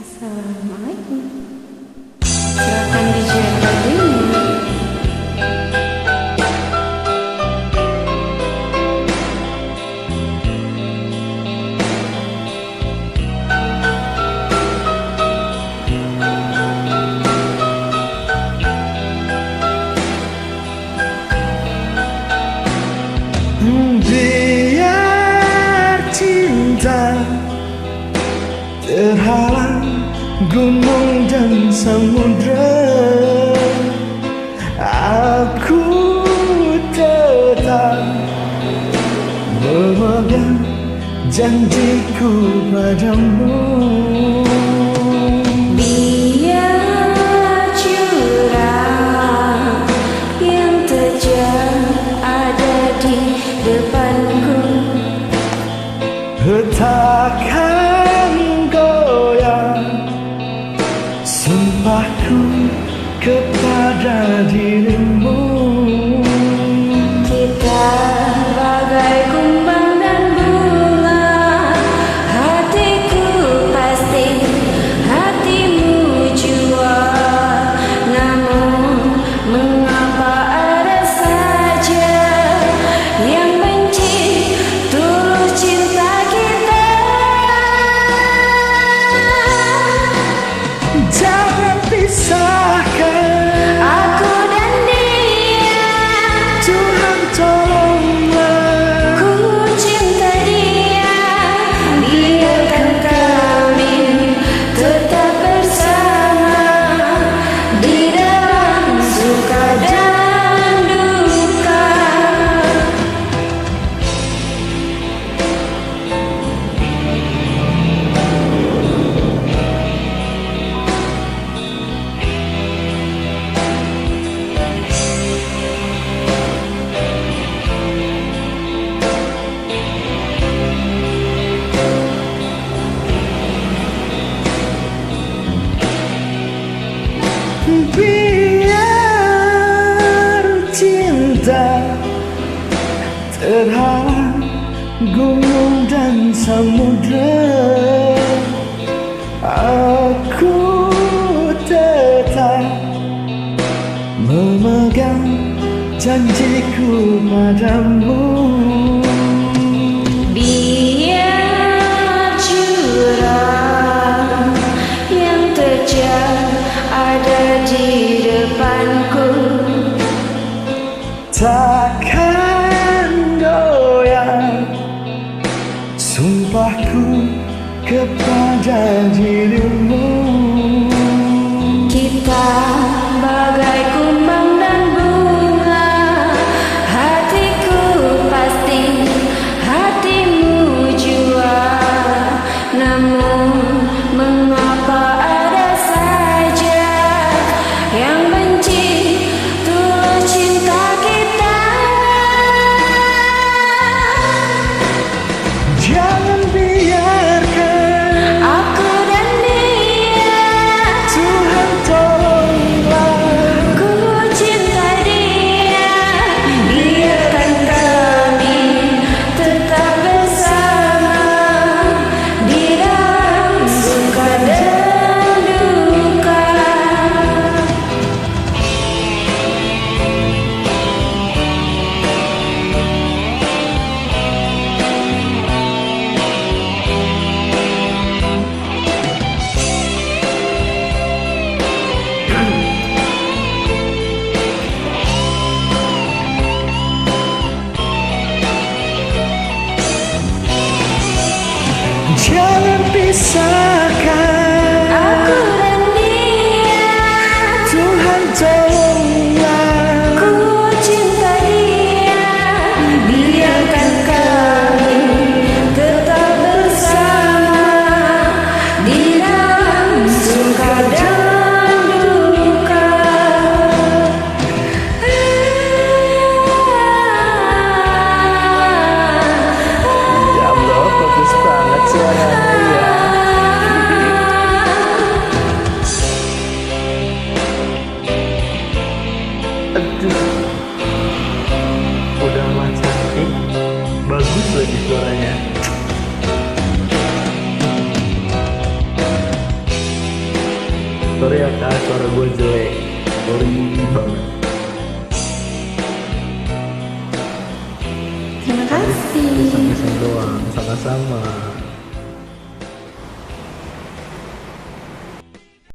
Assalamualaikum. Silakan di-share lagunya. Biar cinta terhalang gunung dan samudra, aku tetap memegang janjiku padamu. Biar curang yang terjang ada di depanku, takkan goyang sumpahku kepada dirimu. kita bagai kumbang dan bunga. Hatiku pasti, hatimu jua. Namun mengapa ada saja yang benci tulus cinta kita? Jangan pisahkan Aku dan dia, Tuhan, tolonglah. ku cinta dia. Biarkan kami tetap bersama di dalam suka dan duka. Biar cinta terhalang gunung dan samudra, aku tetap memegang janjiku padamu. Biar curang yang terjang ada di depanku, Takkan goyang sumpahku kepada dirimu. kita bagai kumbang dan bunga. Hatiku pasti, hatimu jua. Namun mengapa ada saja yang benci tulus cinta kita? Jangan biarkan Aku dan dia, Tuhan, tolonglah. ku cinta dia. Biarkan kami tetap bersama di dalam suka dan duka. Jangan pisahkan Aku dan dia, Tuhan, tolonglah. ku cinta dia. Biarkan kami tetap bersama di dalam suka dan duka. Ya Allah, bagus banget suaranya ya. Sorry ya kak, suara gue jelek. Sorry banget. Terima kasih. Iseng-iseng doang, sama-sama.